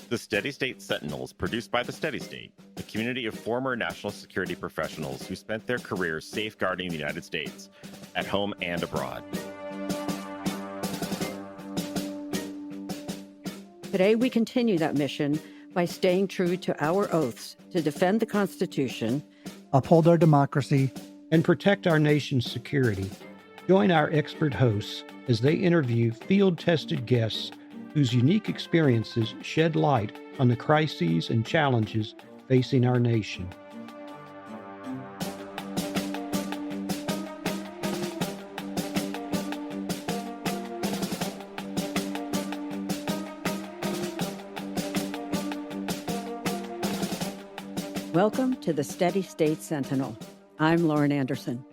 The Steady State Sentinel is produced by the Steady State, a community of former national security professionals who spent their careers safeguarding the United States, at home and abroad. Today, we continue that mission by staying true to our oaths to defend the Constitution, uphold our democracy, and protect our nation's security. Join our expert hosts as they interview field-tested guests whose unique experiences shed light on the crises and challenges facing our nation. Welcome to the Steady State Sentinel. I'm Lauren Anderson.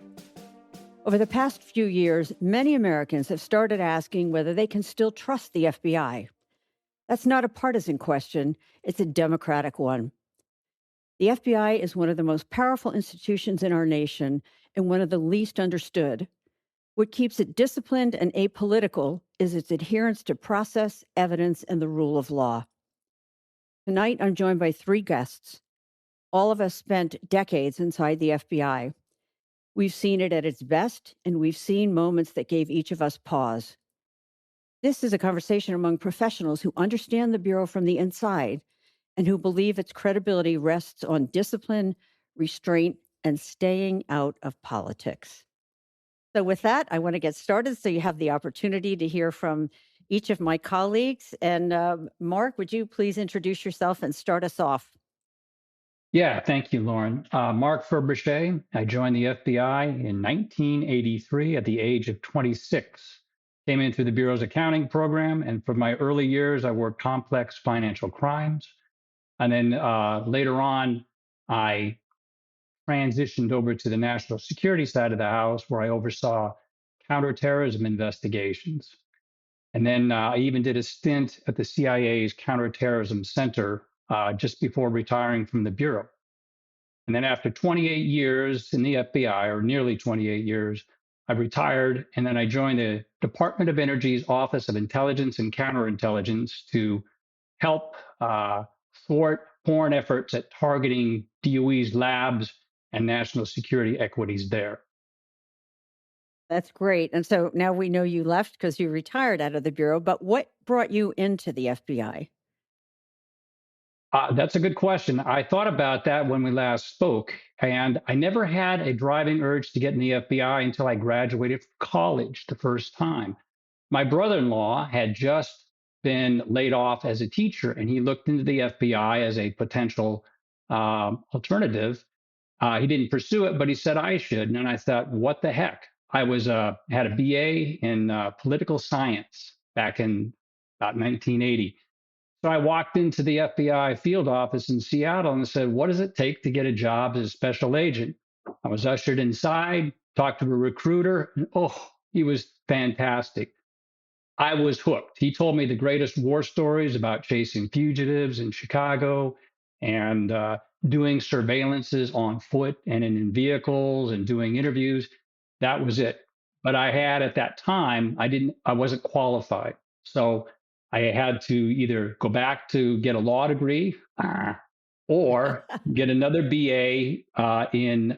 Over the past few years, many Americans have started asking whether they can still trust the FBI. That's not a partisan question, it's a democratic one. The FBI is one of the most powerful institutions in our nation and one of the least understood. What keeps it disciplined and apolitical is its adherence to process, evidence, and the rule of law. Tonight, I'm joined by three guests. All of us spent decades inside the FBI. We've seen it at its best, and we've seen moments that gave each of us pause. This is a conversation among professionals who understand the Bureau from the inside and who believe its credibility rests on discipline, restraint, and staying out of politics. So with that, I want to get started so you have the opportunity to hear from each of my colleagues. And Mark, would you please introduce yourself and start us off? Yeah, thank you, Lauren. Mark Ferbrache. I joined the FBI in 1983 at the age of 26. Came in through the Bureau's accounting program, and for my early years, I worked complex financial crimes. And then later on, I transitioned over to the national security side of the house, where I oversaw counterterrorism investigations. And then I even did a stint at the CIA's Counterterrorism Center just before retiring from the Bureau. And then after 28 years in the FBI, or nearly 28 years, I retired, and then I joined the Department of Energy's Office of Intelligence and Counterintelligence to help thwart foreign efforts at targeting DOE's labs and national security equities there. That's great. And so now we know you left because you retired out of the Bureau, but what brought you into the FBI? That's a good question. I thought about that when we last spoke, and I never had a driving urge to get in the FBI until I graduated from college the first time. My brother-in-law had just been laid off as a teacher, and he looked into the FBI as a potential alternative. He didn't pursue it, but he said I should, and I thought, what the heck? I had a BA in political science back in about 1980. So I walked into the FBI field office in Seattle and said, what does it take to get a job as a special agent? I was ushered inside, talked to a recruiter, and he was fantastic. I was hooked. He told me the greatest war stories about chasing fugitives in Chicago and doing surveillances on foot and in vehicles and doing interviews. That was it. But I had at that time, I wasn't qualified. So I had to either go back to get a law degree or get another BA in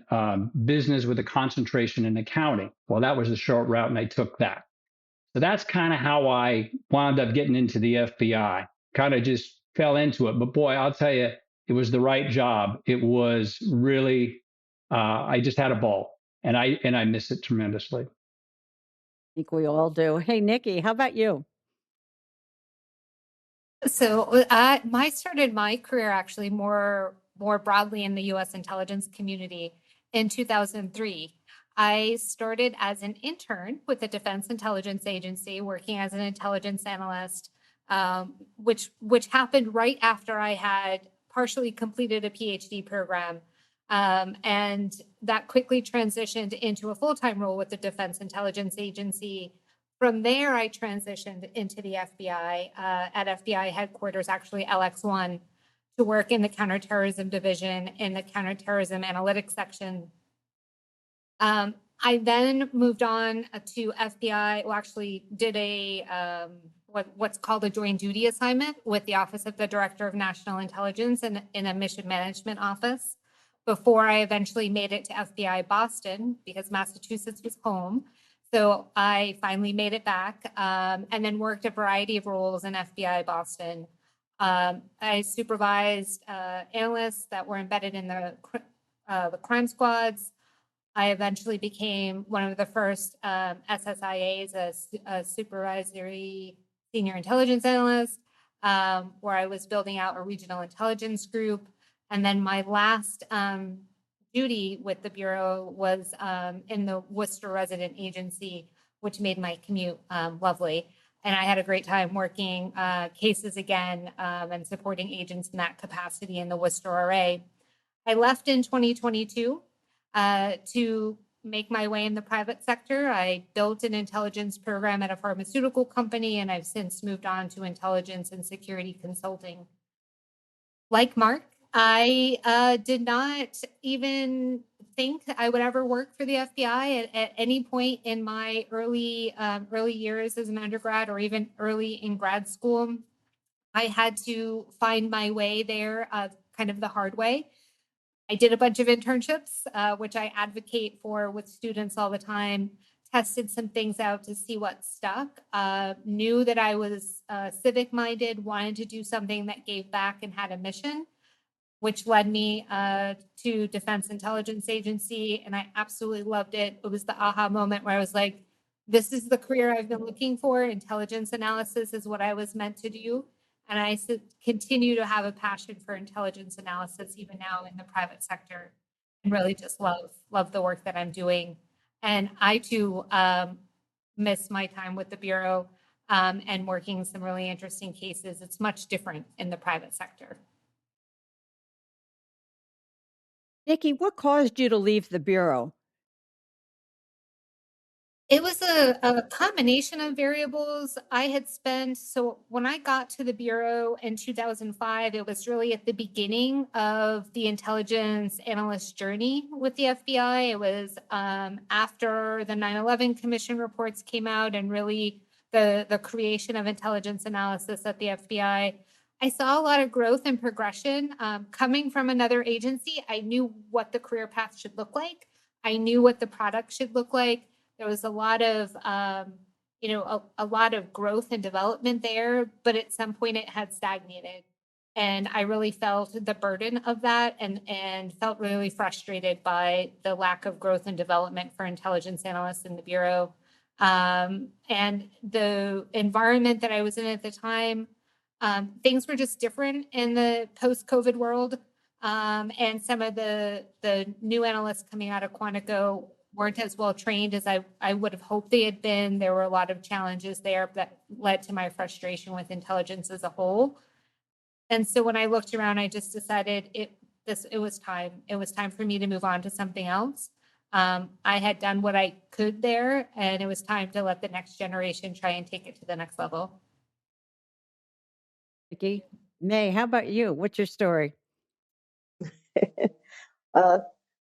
business with a concentration in accounting. Well, that was a short route, and I took that. So that's kind of how I wound up getting into the FBI. Kind of just fell into it. But boy, I'll tell you, it was the right job. It was really, I just had a ball, and I miss it tremendously. I think we all do. Hey, Nikki, how about you? So I started my career actually more broadly in the U.S. intelligence community in 2003. I started as an intern with the Defense Intelligence Agency, working as an intelligence analyst, which happened right after I had partially completed a PhD program. And that quickly transitioned into a full-time role with the Defense Intelligence Agency. From there, I transitioned into the FBI at FBI headquarters, actually LX1, to work in the counterterrorism division in the counterterrorism analytics section. I then moved on to FBI, well, actually did a what's called a joint duty assignment with the Office of the Director of National Intelligence in a mission management office before I eventually made it to FBI Boston because Massachusetts was home. So I finally made it back and then worked a variety of roles in FBI Boston. I supervised analysts that were embedded in the crime squads. I eventually became one of the first SSIAs, a supervisory senior intelligence analyst, where I was building out a regional intelligence group. And then my last duty with the Bureau was in the Worcester Resident Agency, which made my commute lovely. And I had a great time working cases again and supporting agents in that capacity in the Worcester RA. I left in 2022 to make my way in the private sector. I built an intelligence program at a pharmaceutical company, and I've since moved on to intelligence and security consulting. Like Mark, I did not even think I would ever work for the FBI at any point in my early years as an undergrad or even early in grad school. I had to find my way there kind of the hard way. I did a bunch of internships, which I advocate for with students all the time, tested some things out to see what stuck, knew that I was civic minded, wanted to do something that gave back and had a mission, which led me to Defense Intelligence Agency. And I absolutely loved it. It was the aha moment where I was like, this is the career I've been looking for. Intelligence analysis is what I was meant to do. And I continue to have a passion for intelligence analysis, even now in the private sector, and really just love the work that I'm doing. And I too miss my time with the Bureau and working some really interesting cases. It's much different in the private sector. Nikki, what caused you to leave the Bureau? It was a combination of variables. So when I got to the Bureau in 2005, it was really at the beginning of the intelligence analyst journey with the FBI. It was after the 9/11 Commission reports came out and really the creation of intelligence analysis at the FBI. I saw a lot of growth and progression. Coming from another agency, I knew what the career path should look like. I knew what the product should look like. There was a lot of, a lot of growth and development there, but at some point it had stagnated. And I really felt the burden of that and felt really frustrated by the lack of growth and development for intelligence analysts in the Bureau. And the environment that I was in at the time, things were just different in the post-COVID world. And some of the new analysts coming out of Quantico weren't as well trained as I would have hoped they had been. There were a lot of challenges there that led to my frustration with intelligence as a whole. And so when I looked around, I just decided it was time. It was time for me to move on to something else. I had done what I could there, and it was time to let the next generation try and take it to the next level. Nikki, Mae, how about you? What's your story?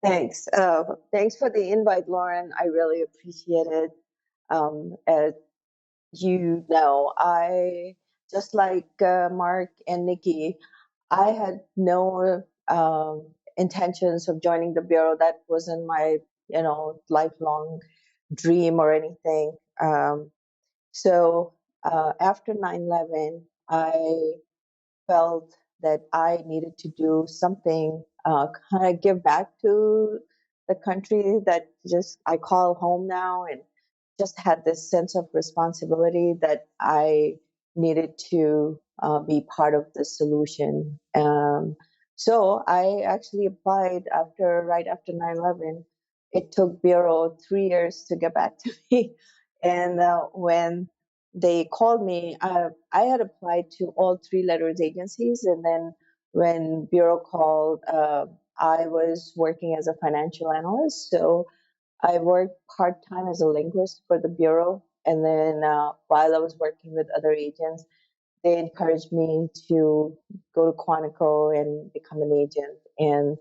Thanks. Thanks for the invite, Lauren. I really appreciate it. As you know, I, just like Mark and Nikki, I had no intentions of joining the Bureau. That wasn't my, lifelong dream or anything. So after 9/11, I felt that I needed to do something, kind of give back to the country that just I call home now, and just had this sense of responsibility that I needed to be part of the solution. So I actually applied right after 9/11. It took Bureau 3 years to get back to me. And when they called me, I had applied to all 3 letters agencies. And then when Bureau called, I was working as a financial analyst. So I worked part-time as a linguist for the Bureau. And then while I was working with other agents, they encouraged me to go to Quantico and become an agent. And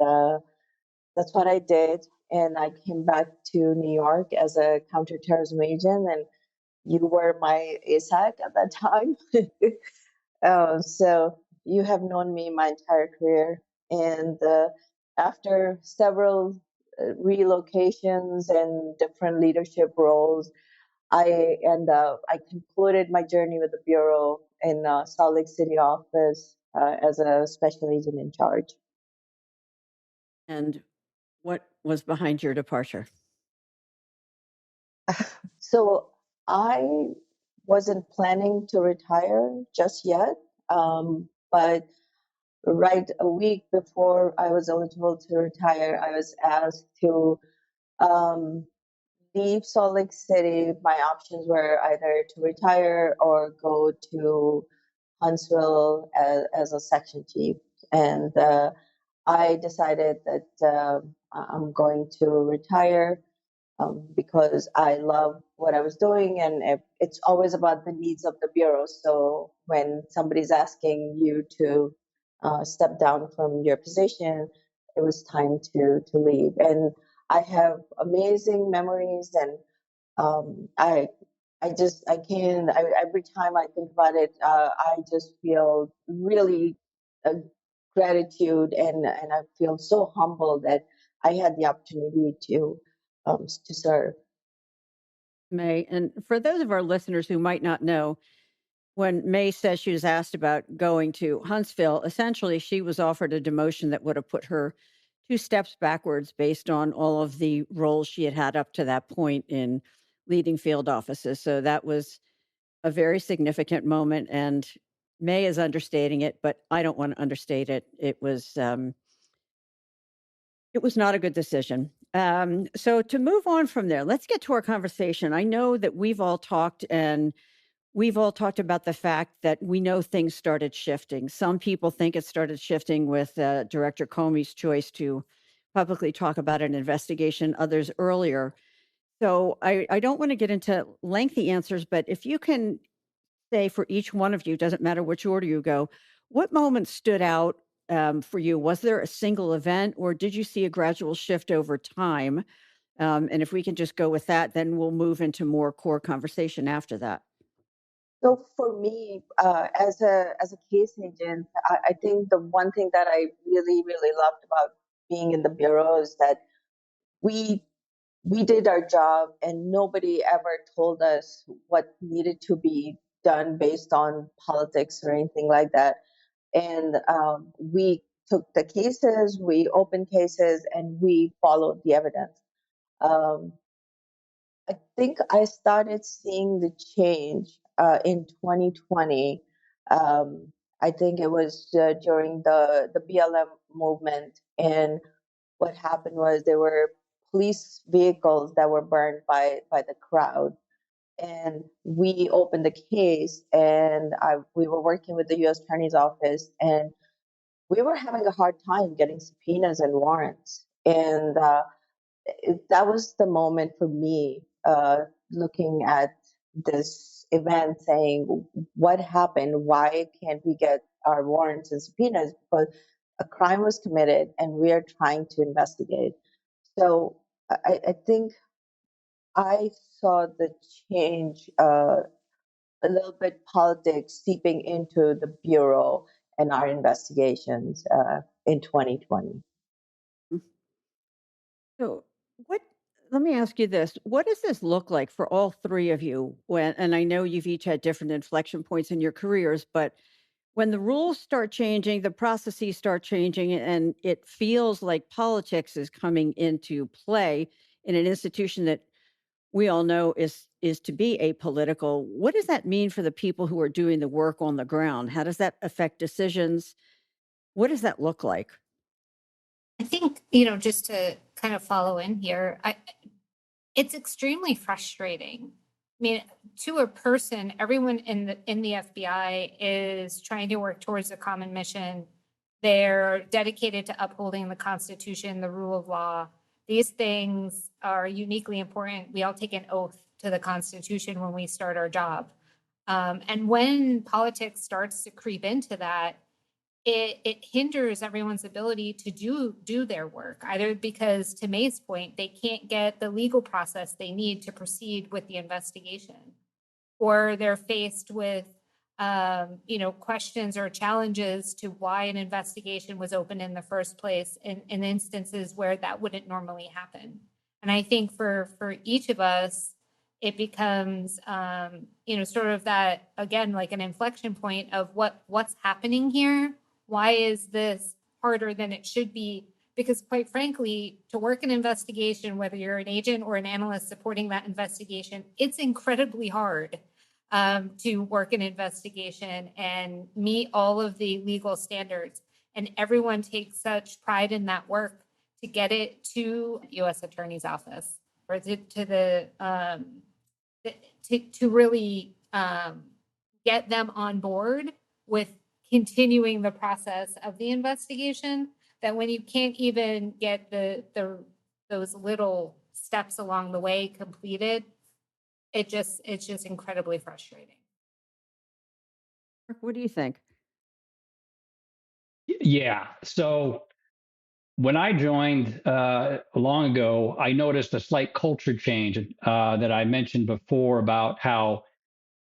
that's what I did. And I came back to New York as a counterterrorism agent. And you were my ASAC at that time. So you have known me my entire career. And after several relocations and different leadership roles, I concluded my journey with the Bureau in Salt Lake City office as a special agent in charge. And what was behind your departure? So I wasn't planning to retire just yet, but right a week before I was eligible to retire, I was asked to um, leave Salt Lake City. My options were either to retire or go to Huntsville as a section chief. And I decided that I'm going to retire because I love what I was doing, and it's always about the needs of the bureau. So when somebody's asking you to step down from your position, it was time to leave. And I have amazing memories, and I can't. Every time I think about it, I just feel really uh, gratitude, and I feel so humble that I had the opportunity to serve. May, and for those of our listeners who might not know, when May says she was asked about going to Huntsville, essentially she was offered a demotion that would have put her 2 steps backwards based on all of the roles she had had up to that point in leading field offices. So that was a very significant moment. And May is understating it, but I don't want to understate it. It was not a good decision. So to move on from there, let's get to our conversation. I know that we've all talked about the fact that we know things started shifting. Some people think it started shifting with Director Comey's choice to publicly talk about an investigation, others earlier. So I don't want to get into lengthy answers, but if you can say for each one of you, doesn't matter which order you go, what moment stood out for you? Was there a single event, or did you see a gradual shift over time? And if we can just go with that, then we'll move into more core conversation after that. So for me, as a case agent, I think the one thing that I really loved about being in the bureau is that we we did our job, and nobody ever told us what needed to be done based on politics or anything like that. And we took the cases, we opened cases, and we followed the evidence. Um, I think I started seeing the change in 2020. Um, I think it was during the BLM movement, and what happened was there were police vehicles that were burned by the crowd, and we opened the case, and we were working with the U.S. Attorney's Office, and we were having a hard time getting subpoenas and warrants, and that was the moment for me, looking at this event, saying, what happened? Why can't we get our warrants and subpoenas? Because a crime was committed and we are trying to investigate. So I think I saw the change, a little bit politics seeping into the Bureau and our investigations in 2020. So, what? Let me ask you this: what does this look like for all three of you? When, and I know you've each had different inflection points in your careers, but when the rules start changing, the processes start changing, and it feels like politics is coming into play in an institution that we all know is to be apolitical. What does that mean for the people who are doing the work on the ground? How does that affect decisions? What does that look like? I think, just to kind of follow in here, it's extremely frustrating. I mean, to a person, everyone in the FBI is trying to work towards a common mission. They're dedicated to upholding the Constitution, the rule of law. These things are uniquely important. We all take an oath to the Constitution when we start our job. And when politics starts to creep into that, it hinders everyone's ability to do their work, either because, to Mae's point, they can't get the legal process they need to proceed with the investigation. or they're faced with questions or challenges to why an investigation was opened in the first place in instances where that wouldn't normally happen. And I think for each of us, it becomes, sort of that, again, like an inflection point of what's happening here. Why is this harder than it should be? Because quite frankly, to work an investigation, whether you're an agent or an analyst supporting that investigation, it's incredibly hard to work an investigation and meet all of the legal standards. And everyone takes such pride in that work to get it to the U.S. Attorney's Office or to the to really get them on board with continuing the process of the investigation, that when you can't even get those little steps along the way completed, it's just incredibly frustrating. What do you think? Yeah. So when I joined long ago, I noticed a slight culture change that I mentioned before about how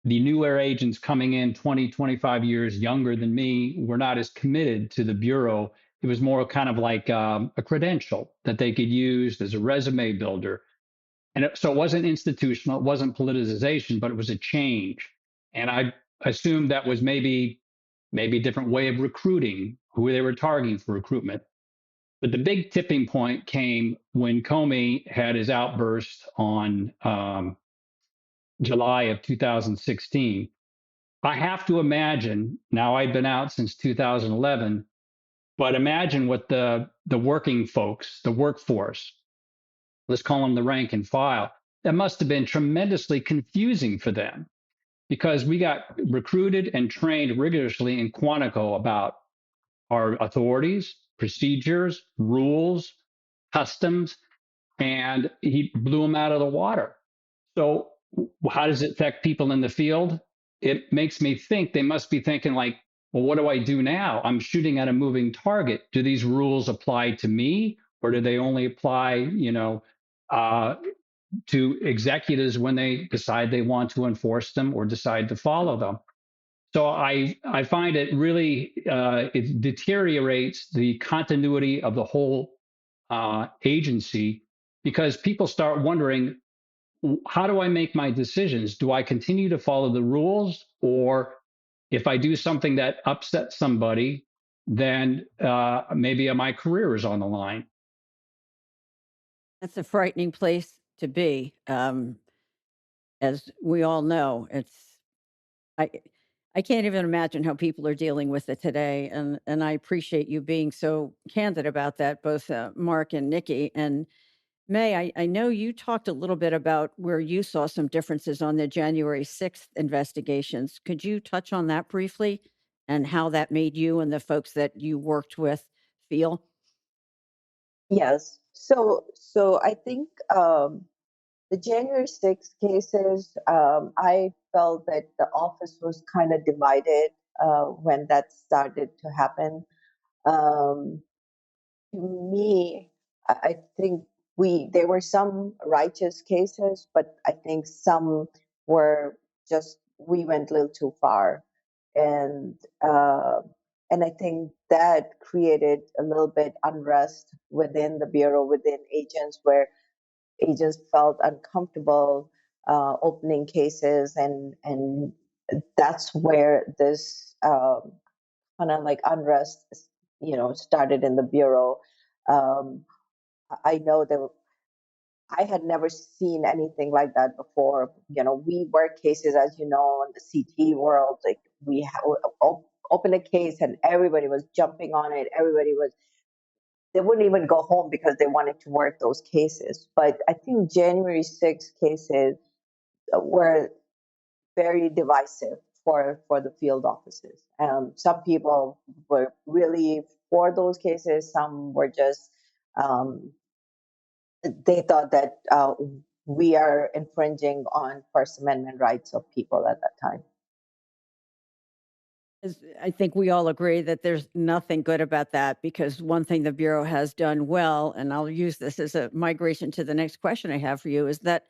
the new air agents coming in 20, 25 years younger than me were not as committed to the Bureau. It was more kind of like a credential that they could use as a resume builder. And so it wasn't institutional, it wasn't politicization, but it was a change. And I assumed that was maybe a different way of recruiting, who they were targeting for recruitment. But the big tipping point came when Comey had his outburst on July of 2016. I have to imagine, now I've been out since 2011, but imagine what the working folks, the workforce, let's call them the rank and file, that must have been tremendously confusing for them, because we got recruited and trained rigorously in Quantico about our authorities, procedures, rules, customs, and he blew them out of the water. So how does it affect people in the field? It makes me think they must be thinking like, well, what do I do now? I'm shooting at a moving target. Do these rules apply to me, or do they only apply, to executives when they decide they want to enforce them or decide to follow them? So I find it really it deteriorates the continuity of the whole agency, because people start wondering, how do I make my decisions? Do I continue to follow the rules, or if I do something that upsets somebody, then maybe my career is on the line? That's a frightening place to be. As we all know, I can't even imagine how people are dealing with it today. And I appreciate you being so candid about that, both Mark and Nikki. And Mae, I know you talked a little bit about where you saw some differences on the January 6th investigations. Could you touch on that briefly and how that made you and the folks that you worked with feel? Yes. So I think the January 6th cases, I felt that the office was kind of divided when that started to happen. To me, I think there were some righteous cases, but I think some were just, we went a little too far, and I think that created a little bit unrest within the bureau, within agents, where agents felt uncomfortable opening cases, and that's where this kind of like unrest, started in the bureau. Um, I know that I had never seen anything like that before. We work cases, as you know, in the CT world. Like we open a case, and everybody was jumping on it. They wouldn't even go home because they wanted to work those cases. But I think January 6th cases were very divisive for the field offices. Some people were really for those cases. Some were just, they thought that we are infringing on First Amendment rights of people at that time. I think we all agree that there's nothing good about that, because one thing the Bureau has done well, and I'll use this as a migration to the next question I have for you, is that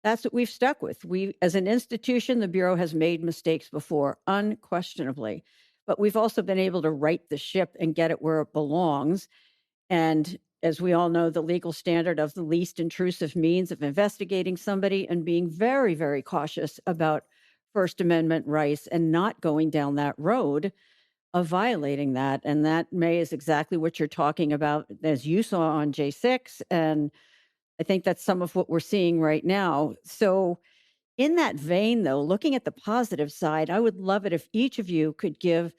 That's what we've stuck with. We, as an institution, the Bureau has made mistakes before, unquestionably, but we've also been able to right the ship and get it where it belongs. And as we all know, the legal standard of the least intrusive means of investigating somebody and being very, very cautious about First Amendment rights and not going down that road of violating that. And that, May, is exactly what you're talking about, as you saw on J6. And I think that's some of what we're seeing right now. So, in that vein, though, looking at the positive side, I would love it if each of you could give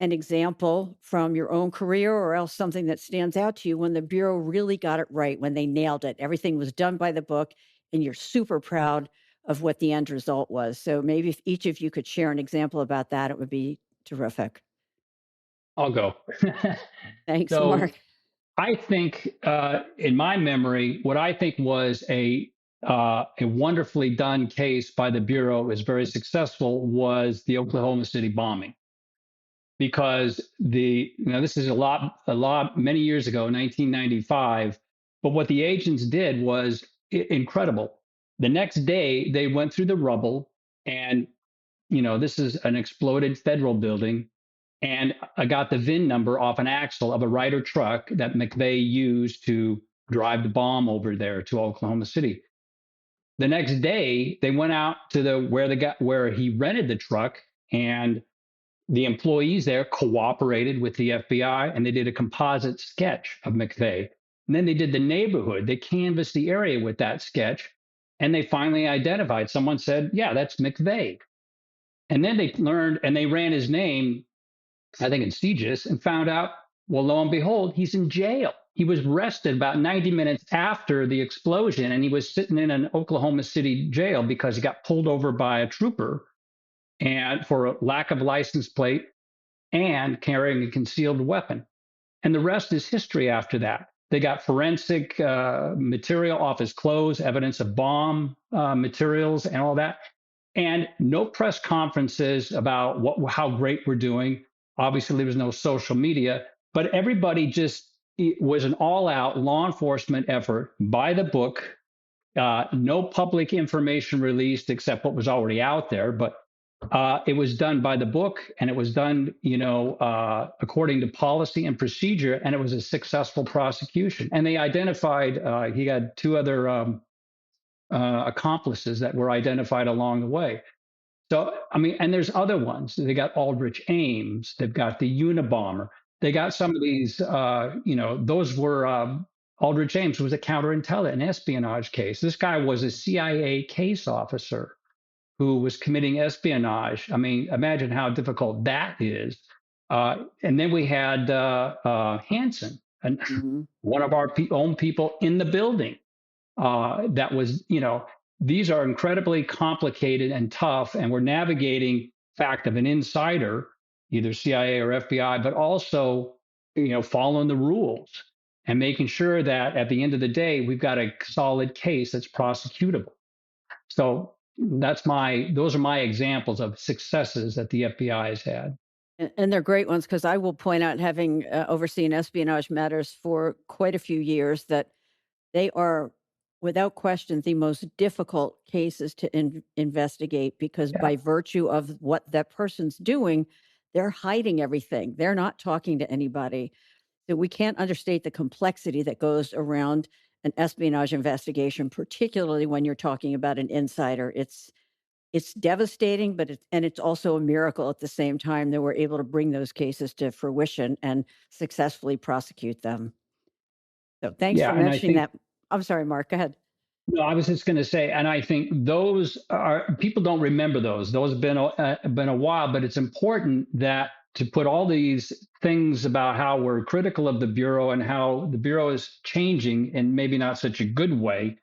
an example from your own career or else something that stands out to you when the Bureau really got it right, when they nailed it. Everything was done by the book, and you're super proud of what the end result was. So maybe if each of you could share an example about that, it would be terrific. I'll go. Thanks, So Mark. I think, in my memory, what I think was a wonderfully done case by the Bureau, is very successful, was the Oklahoma City bombing. Because this is many years ago, 1995. But what the agents did was incredible. The next day, they went through the rubble, and this is an exploded federal building, and I got the VIN number off an axle of a Ryder truck that McVeigh used to drive the bomb over there to Oklahoma City. The next day, they went out to where he rented the truck, and the employees there cooperated with the FBI, and they did a composite sketch of McVeigh. And then they did the neighborhood. They canvassed the area with that sketch, and they finally identified. Someone said, yeah, that's McVeigh. And then they learned, and they ran his name, I think in CGIS, and found out, well, lo and behold, he's in jail. He was arrested about 90 minutes after the explosion, and he was sitting in an Oklahoma City jail because he got pulled over by a trooper and for a lack of license plate and carrying a concealed weapon. And the rest is history after that. They got forensic material off his clothes, evidence of bomb materials and all that. And no press conferences about how great we're doing. Obviously, there was no social media, but everybody it was an all-out law enforcement effort by the book. No public information released except what was already out there, but it was done by the book, and it was done, according to policy and procedure, and it was a successful prosecution. And they identified, he had two other accomplices that were identified along the way. So, I mean, and there's other ones. They got Aldrich Ames. They've got the Unabomber. They got some of these, those were, Aldrich Ames was a counterintelligence, an espionage case. This guy was a CIA case officer who was committing espionage. I mean, imagine how difficult that is. And then we had Hansen, and one of our own people in the building. That was, these are incredibly complicated and tough, and we're navigating fact of an insider, either CIA or FBI, but also, following the rules and making sure that at the end of the day, we've got a solid case that's prosecutable. So those are my examples of successes that the FBI has had. And they're great ones, because I will point out, having overseen espionage matters for quite a few years, that they are, without question, the most difficult cases to investigate, because by virtue of what that person's doing, they're hiding everything. They're not talking to anybody. So we can't understate the complexity that goes around an espionage investigation, particularly when you're talking about an insider. It's devastating, but it's also a miracle at the same time that we're able to bring those cases to fruition and successfully prosecute them. So thanks for mentioning that. I'm sorry, Mark, go ahead. No, I was just going to say, and I think those people don't remember those. Those have been a while, but it's important that to put all these things about how we're critical of the Bureau and how the Bureau is changing in maybe not such a good way,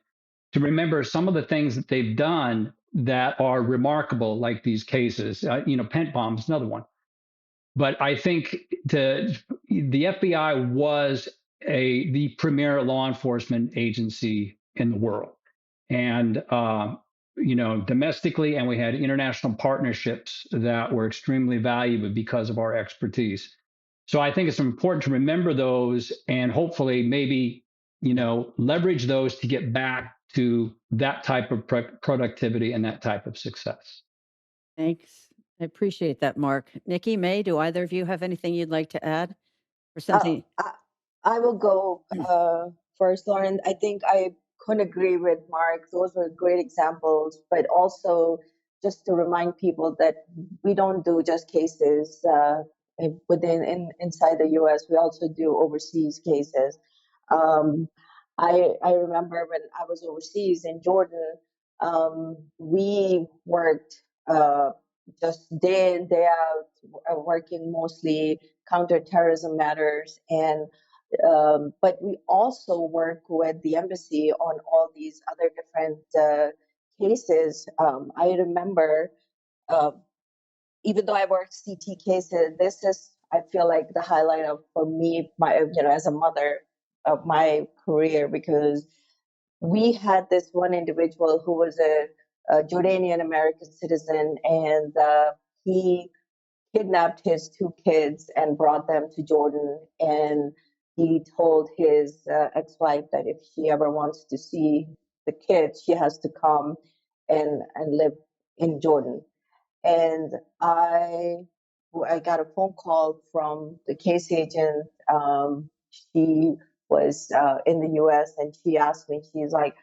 to remember some of the things that they've done that are remarkable, like these cases. Pent bomb is another one. But I think the FBI was the premier law enforcement agency in the world, and domestically, and we had international partnerships that were extremely valuable because of our expertise. So I think it's important to remember those, and hopefully maybe leverage those to get back to that type of productivity and that type of success. Thanks. I appreciate that, Mark. Nikki, Mae, do either of you have anything you'd like to add or Uh, something? I will go first, Lauren. I think I couldn't agree with Mark. Those were great examples, but also just to remind people that we don't do just cases inside the U.S. We also do overseas cases. Um, I remember when I was overseas in Jordan, we worked just day in day out, working mostly counterterrorism matters, and but we also work with the embassy on all these other different cases. I remember, uh, even though I worked CT cases, this is, I feel like, the highlight of, for me, my, as a mother, of my career, because we had this one individual who was a Jordanian American citizen, and he kidnapped his two kids and brought them to Jordan. And he told his ex-wife that if she ever wants to see the kids, she has to come and live in Jordan. And I got a phone call from the case agent. She was in the U.S. and she asked me, she's like,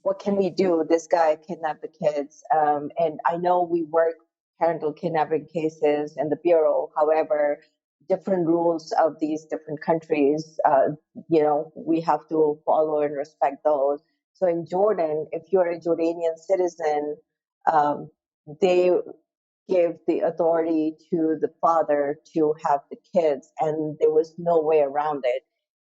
what can we do? This guy kidnapped the kids. And I know we work parental kidnapping cases in the Bureau. However, different rules of these different countries, we have to follow and respect those. So in Jordan, if you're a Jordanian citizen, they give the authority to the father to have the kids, and there was no way around it.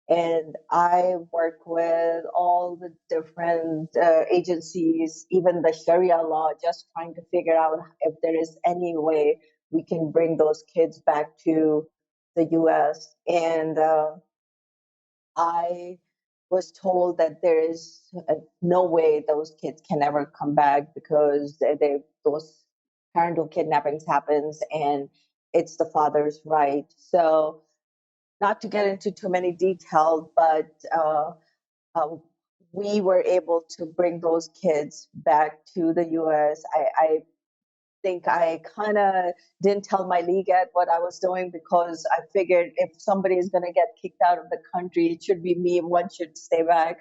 And I work with all the different agencies, even the Sharia law, just trying to figure out if there is any way we can bring those kids back to the US. And I was told that there is no way those kids can ever come back because those parental kidnappings happens and it's the father's right. So not to get into too many details, but uh, we were able to bring those kids back to the U.S. I think I kind of didn't tell my league at what I was doing because I figured if somebody is going to get kicked out of the country, it should be me. One should stay back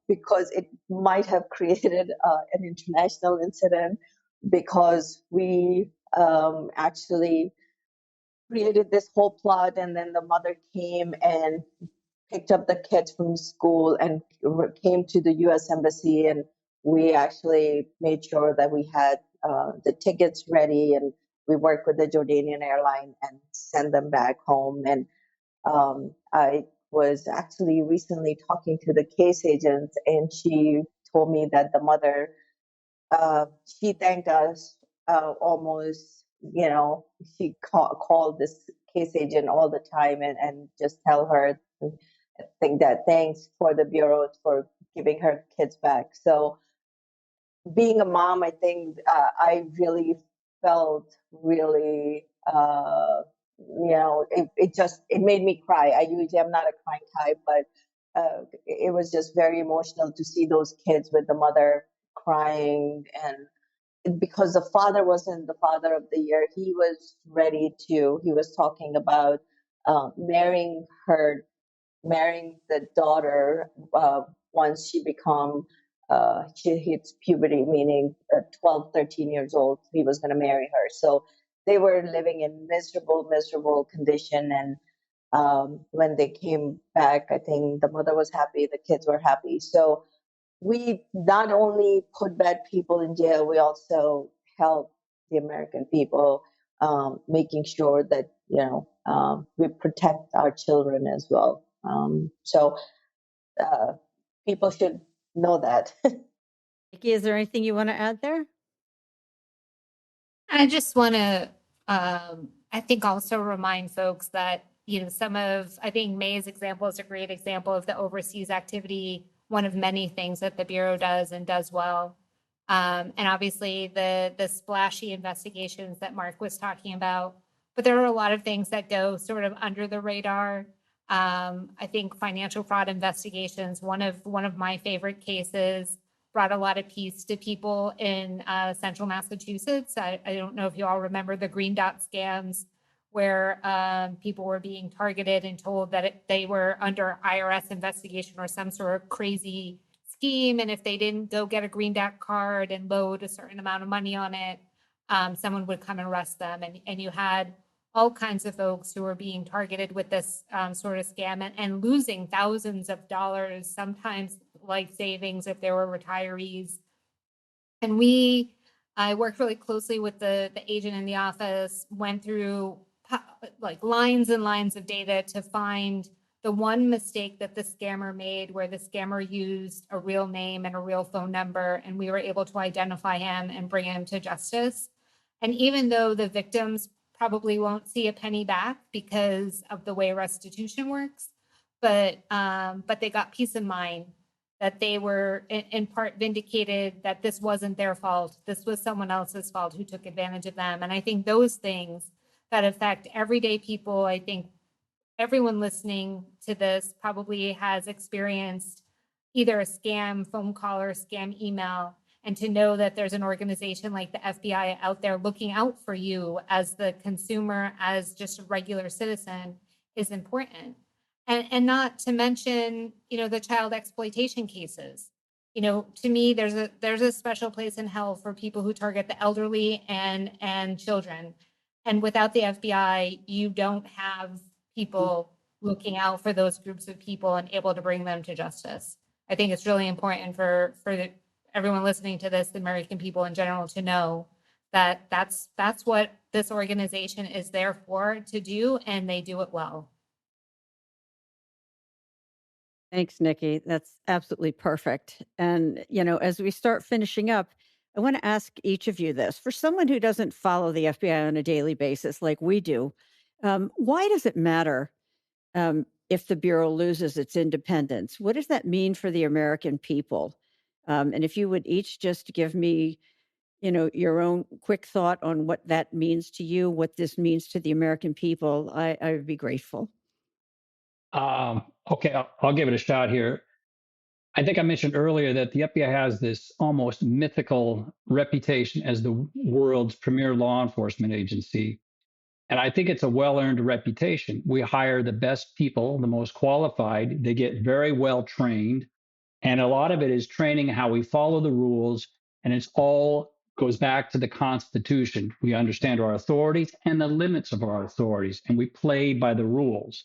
because it might have created an international incident because we actually created this whole plot, and then the mother came and picked up the kids from school and came to the U.S. Embassy, and we actually made sure that we had the tickets ready, and we worked with the Jordanian airline and send them back home. And I was actually recently talking to the case agent, and she told me that the mother she thanked us almost, she called this case agent all the time and just tell her, think that thanks for the Bureau for giving her kids back. So being a mom, I think I really felt really, it made me cry. I usually am not a crying type, but it was just very emotional to see those kids with the mother crying, and because the father wasn't the father of the year, he was talking about marrying the daughter once she hits puberty, meaning 12, 13 years old, he was going to marry her. So they were living in miserable condition. And when they came back, I think the mother was happy, the kids were happy. So we not only put bad people in jail, we also help the American people, making sure that we protect our children as well. So people should know that. Nikki, is there anything you want to add there? I just want to, I think, also remind folks that, I think Mae's example is a great example of the overseas activity, one of many things that the Bureau does and does well. And obviously the splashy investigations that Mark was talking about, but there are a lot of things that go sort of under the radar. I think financial fraud investigations, one of my favorite cases, brought a lot of peace to people in central Massachusetts. I don't know if you all remember the green dot scams, where people were being targeted and told that they were under IRS investigation or some sort of crazy scheme. And if they didn't go get a green dot card and load a certain amount of money on it, someone would come and arrest them. And you had all kinds of folks who were being targeted with this sort of scam and losing thousands of dollars, sometimes life savings if they were retirees. And I worked really closely with the agent in the office, went through like lines and lines of data to find the one mistake that the scammer made, where the scammer used a real name and a real phone number, and we were able to identify him and bring him to justice. And even though the victims probably won't see a penny back because of the way restitution works, but they got peace of mind that they were in part vindicated, that this wasn't their fault. This was someone else's fault who took advantage of them. And I think those things that affect everyday people, I think everyone listening to this probably has experienced either a scam phone call or a scam email. And to know that there's an organization like the FBI out there looking out for you as the consumer, as just a regular citizen, is important. And not to mention, the child exploitation cases. To me, there's a special place in hell for people who target the elderly and children. And without the FBI, you don't have people looking out for those groups of people and able to bring them to justice. I think it's really important for everyone listening to this, the American people in general, to know that that's what this organization is there for, to do, and they do it well. Thanks, Nikki. That's absolutely perfect. And, as we start finishing up, I want to ask each of you this. For someone who doesn't follow the FBI on a daily basis like we do, why does it matter if the Bureau loses its independence? What does that mean for the American people? And if you would each just give me, your own quick thought on what that means to you, what this means to the American people, I would be grateful. Okay, I'll give it a shot here. I think I mentioned earlier that the FBI has this almost mythical reputation as the world's premier law enforcement agency. And I think it's a well-earned reputation. We hire the best people, the most qualified. They get very well trained. And a lot of it is training how we follow the rules. And it's all goes back to the Constitution. We understand our authorities and the limits of our authorities, and we play by the rules.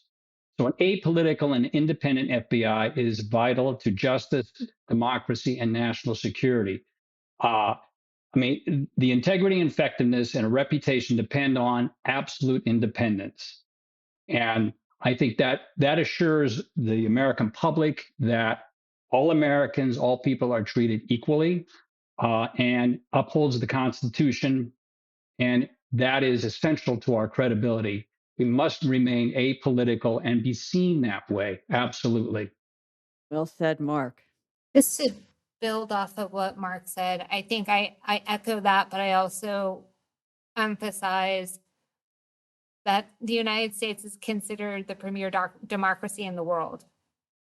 So an apolitical and independent FBI is vital to justice, democracy, and national security. The integrity and effectiveness and a reputation depend on absolute independence. And I think that assures the American public that all Americans, all people are treated equally, and upholds the Constitution. And that is essential to our credibility. We must remain apolitical and be seen that way. Absolutely. Well said, Mark. Just to build off of what Mark said, I think I echo that, but I also emphasize that the United States is considered the premier democracy in the world,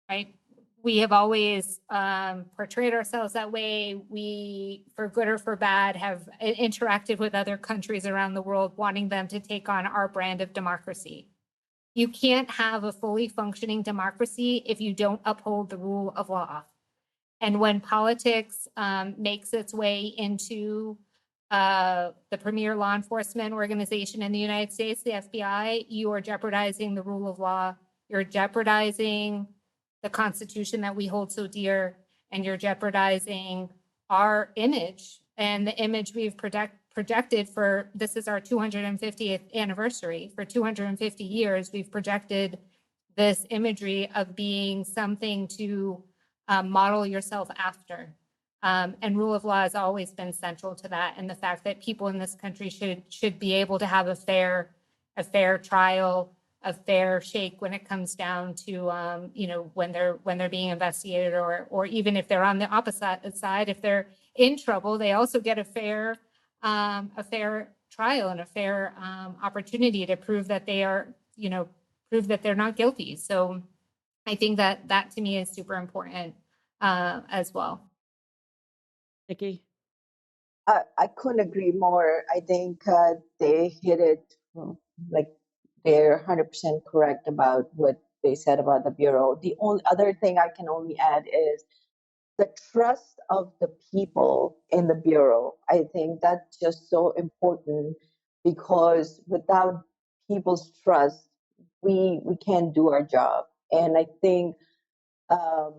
right? We have always portrayed ourselves that way. We, for good or for bad, have interacted with other countries around the world, wanting them to take on our brand of democracy. You can't have a fully functioning democracy if you don't uphold the rule of law. And when politics makes its way into the premier law enforcement organization in the United States, the FBI, you are jeopardizing the rule of law. You're jeopardizing the Constitution that we hold so dear, and you're jeopardizing our image and the image we've projected for, this is our 250th anniversary. For 250 years, we've projected this imagery of being something to model yourself after. And rule of law has always been central to that. And the fact that people in this country should be able to have a fair trial, a fair shake when it comes down to, when they're being investigated, or even if they're on the opposite side, if they're in trouble, they also get a fair trial and a fair opportunity to prove that they are, prove that they're not guilty. So I think that to me is super important as well. Nikki? I couldn't agree more. I think they hit it like they're 100% correct about what they said about the Bureau. The only other thing I can only add is the trust of the people in the Bureau. I think that's just so important because without people's trust, we can't do our job. And I think if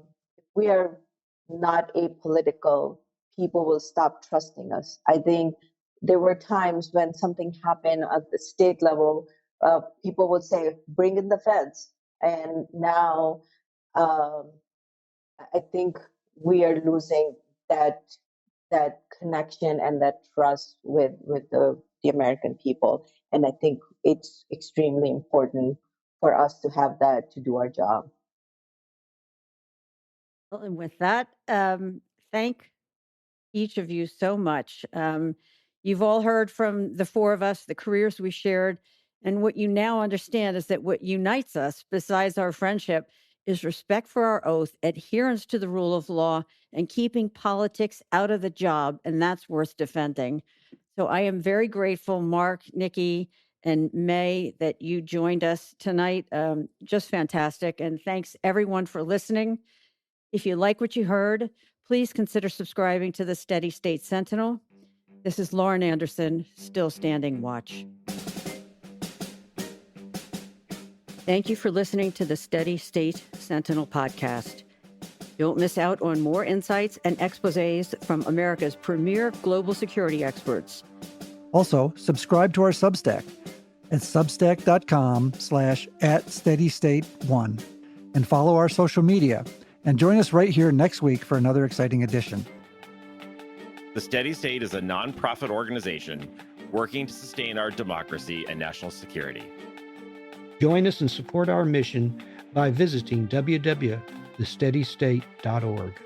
we are not apolitical, people will stop trusting us. I think there were times when something happened at the state level, people would say, bring in the feds. And now I think we are losing that connection and that trust with the American people. And I think it's extremely important for us to have that to do our job. Well, and with that, thank each of you so much. You've all heard from the four of us, the careers we shared, and what you now understand is that what unites us, besides our friendship, is respect for our oath, adherence to the rule of law, and keeping politics out of the job, and that's worth defending. So I am very grateful, Mark, Nikki, and Mae, that you joined us tonight. Just fantastic. And thanks everyone for listening. If you like what you heard, please consider subscribing to the Steady State Sentinel. This is Lauren Anderson, still standing watch. Thank you for listening to the Steady State Sentinel podcast. Don't miss out on more insights and exposés from America's premier global security experts. Also, subscribe to our Substack at substack.com/@steadystate1 and follow our social media. And join us right here next week for another exciting edition. The Steady State is a nonprofit organization working to sustain our democracy and national security. Join us and support our mission by visiting www.thesteadystate.org.